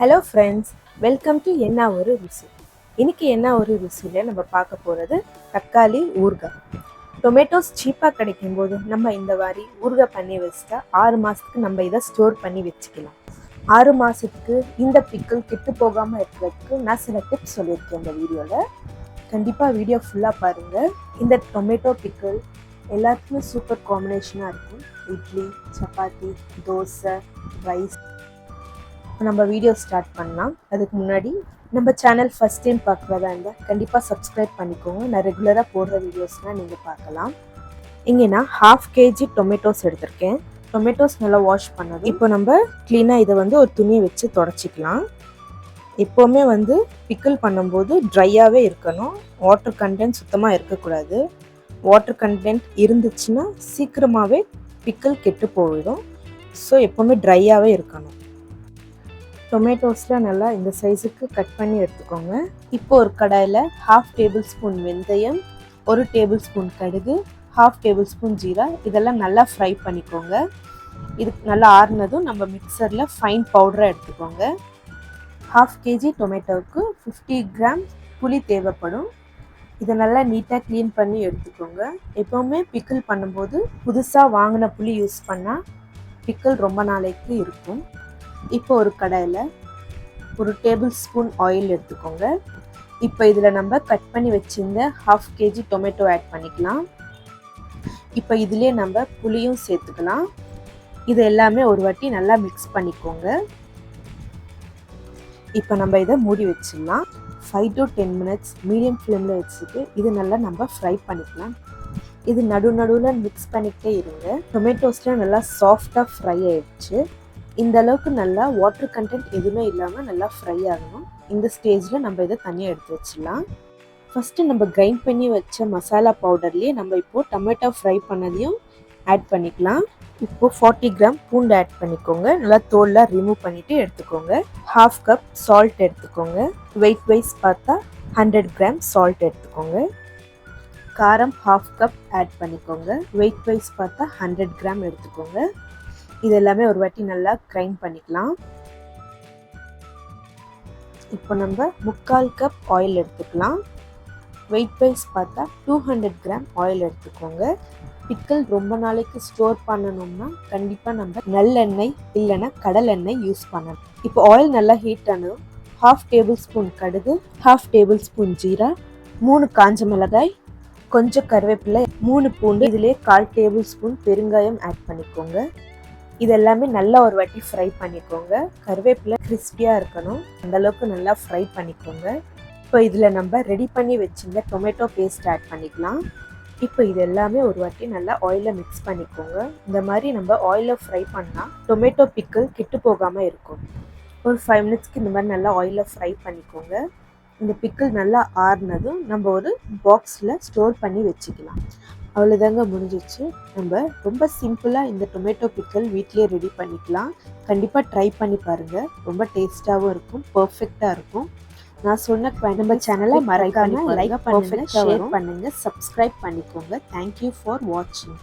Hello friends, welcome to என்ன ஒரு ருசி. இன்னைக்கு என்ன ஒரு ருசியில் நம்ம பார்க்க போகிறது தக்காளி ஊறுகாய். டொமேட்டோஸ் சீப்பாக கிடைக்கும்போது நம்ம இந்த மாதிரி ஊறுகாய் பண்ணி வச்சுட்டா 6 மாதத்துக்கு நம்ம இதை ஸ்டோர் பண்ணி வச்சுக்கலாம். 6 மாதத்துக்கு இந்த பிக்கிள் கெட்டு போகாமல் இருக்கிறதுக்கு நான் சில டிப்ஸ் சொல்லியிருக்கேன் இந்த வீடியோவில். கண்டிப்பாக வீடியோ ஃபுல்லாக பாருங்கள். இந்த டொமேட்டோ பிக்கிள் எல்லாத்துக்குமே சூப்பர் காம்பினேஷனாக இருக்கும். இட்லி, சப்பாத்தி, தோசை, ரைஸ். நம்ம வீடியோ ஸ்டார்ட் பண்ணலாம். அதுக்கு முன்னாடி நம்ம சேனல் ஃபஸ்ட் டைம் பார்க்குறதா இருந்தால் கண்டிப்பாக சப்ஸ்கிரைப் பண்ணிக்கோங்க. நான் ரெகுலராக போடுற வீடியோஸ்லாம் நீங்கள் பார்க்கலாம். இங்கே நான் 1/2 kg டொமேட்டோஸ் எடுத்திருக்கேன். டொமேட்டோஸ் நல்லா வாஷ் பண்ணது. இப்போ நம்ம க்ளீனாக இதை ஒரு துணியை வச்சு தொடச்சிக்கலாம். எப்போவுமே பிக்கிள் பண்ணும்போது ட்ரையாகவே இருக்கணும். வாட்டர் கண்டென்ட் சுத்தமாக இருக்கக்கூடாது. வாட்டர் கண்டென்ட் இருந்துச்சுன்னா சீக்கிரமாகவே பிக்கிள் கெட்டு போயிடும். ஸோ எப்போவுமே ட்ரையாகவே இருக்கணும். டொமேட்டோஸில் நல்லா இந்த சைஸுக்கு கட் பண்ணி எடுத்துக்கோங்க. இப்போ ஒரு கடாயில் 1/2 டேபிள்ஸ்பூன் வெந்தயம், 1 டேபிள்ஸ்பூன் கடுகு, 1/2 டேபிள்ஸ்பூன் ஜீரா இதெல்லாம் நல்லா ஃப்ரை பண்ணிக்கோங்க. இது நல்லா ஆறுனதும் நம்ம மிக்சரில் ஃபைன் பவுடராக எடுத்துக்கோங்க. 1/2 kg டொமேட்டோவுக்கு 50 கிராம் புளி தேவைப்படும். இதை நல்லா நீட்டாக க்ளீன் பண்ணி எடுத்துக்கோங்க. எப்போவுமே பிக்கிள் பண்ணும்போது புதுசாக வாங்கின புளி யூஸ் பண்ணால் பிக்கிள் ரொம்ப நாளைக்கு இருக்கும். இப்போ ஒரு கடாயில் 1 டேபிள்ஸ்பூன் ஆயில் எடுத்துக்கோங்க. இப்போ இதில் நம்ம கட் பண்ணி வச்சுருந்த 1/2 kg டொமேட்டோ ஆட் பண்ணிக்கலாம். இப்போ இதிலே நம்ம புளியும் சேர்த்துக்கலாம். இது எல்லாமே ஒரு வாட்டி நல்லா மிக்ஸ் பண்ணிக்கோங்க. இப்போ நம்ம இதை மூடி வச்சிடலாம். 5 to 10 மினிட்ஸ் மீடியம் ஃப்ளேமில் வச்சுட்டு இது நல்லா நம்ம ஃப்ரை பண்ணிக்கலாம். இது நடுவில் மிக்ஸ் பண்ணிக்கிட்டே இருங்க. டொமேட்டோஸ்லாம் நல்லா சாஃப்டாக ஃப்ரை ஆயிடுச்சு. இந்த அளவுக்கு நல்லா வாட்டர் கண்டென்ட் எதுவுமே இல்லாமல் நல்லா ஃப்ரை ஆகணும். இந்த ஸ்டேஜில் நம்ம இதை தனியாக எடுத்து வச்சிடலாம். ஃபஸ்ட்டு நம்ம கிரைண்ட் பண்ணி வச்ச மசாலா பவுடர்லேயே நம்ம இப்போது டொமேட்டோ ஃப்ரை பண்ணதையும் ஆட் பண்ணிக்கலாம். இப்போது 40 கிராம் பூண்டு ஆட் பண்ணிக்கோங்க. நல்லா தோல்லாம் ரிமூவ் பண்ணிவிட்டு எடுத்துக்கோங்க. 1/2 கப் சால்ட் எடுத்துக்கோங்க. வெயிட் வைஸ் பார்த்தா 100 கிராம் சால்ட் எடுத்துக்கோங்க. காரம் 1/2 கப் ஆட் பண்ணிக்கோங்க. வெயிட் வைஸ் பார்த்தா 100 கிராம் எடுத்துக்கோங்க. இது எல்லாமே ஒரு வாட்டி நல்லா கிரைண்ட் பண்ணிக்கலாம். இப்போ நம்ம 3/4 கப் ஆயில் எடுத்துக்கலாம். வெயிட் வைஸ் பார்த்தா 200 கிராம் ஆயில் எடுத்துக்கோங்க. பிக்கிள் ரொம்ப நாளைக்கு ஸ்டோர் பண்ணணும்னா கண்டிப்பாக நம்ம நல்லெண்ணெய் இல்லைன்னா கடலெண்ணெய் யூஸ் பண்ணணும். இப்போ ஆயில் நல்லா ஹீட் ஆனதும் 1/2 டேபிள்ஸ்பூன் கடுகு, 1/2 டேபிள்ஸ்பூன் ஜீரா, 3 காஞ்ச மிளகாய், கொஞ்சம் கருவேப்பிலை, 3 பூண்டு, இதிலே 1/4 டேபிள்ஸ்பூன் பெருங்காயம் ஆட் பண்ணிக்கோங்க. இது எல்லாமே நல்லா ஒரு வாட்டி ஃப்ரை பண்ணிக்கோங்க. கருவேப்பிலை கிறிஸ்பியாக இருக்கணும். அந்தளவுக்கு நல்லா ஃப்ரை பண்ணிக்கோங்க. இப்போ இதில் நம்ம ரெடி பண்ணி வச்சுருந்த டொமேட்டோ பேஸ்ட் ஆட் பண்ணிக்கலாம். இப்போ இது எல்லாமே ஒரு வாட்டி நல்லா ஆயிலில் மிக்ஸ் பண்ணிக்கோங்க. இந்த மாதிரி நம்ம ஆயிலில் ஃப்ரை பண்ணால் டொமேட்டோ பிக்கிள் கெட்டு போகாமல் இருக்கும். ஒரு 5 மினிட்ஸ்க்கு இந்த மாதிரி நல்லா ஆயிலில் ஃப்ரை பண்ணிக்கோங்க. இந்த பிக்கிள் நல்லா ஆறுனதும் நம்ம ஒரு பாக்ஸில் ஸ்டோர் பண்ணி வச்சுக்கலாம். அவ்வளோதாங்க, முடிஞ்சிச்சு. நம்ம ரொம்ப சிம்பிளாக இந்த டொமேட்டோ பிக்கிள் வீட்டிலே ரெடி பண்ணிக்கலாம். கண்டிப்பாக ட்ரை பண்ணி பாருங்கள். ரொம்ப டேஸ்ட்டாகவும் இருக்கும், பர்ஃபெக்டாக இருக்கும். நான் சொன்ன நம்ம சேனலை மறக்காமல் லைக் பண்ணுங்கள், ஷேர் பண்ணுங்கள், சப்ஸ்கிரைப் பண்ணிக்கோங்க. தேங்க்யூ ஃபார் வாட்சிங்.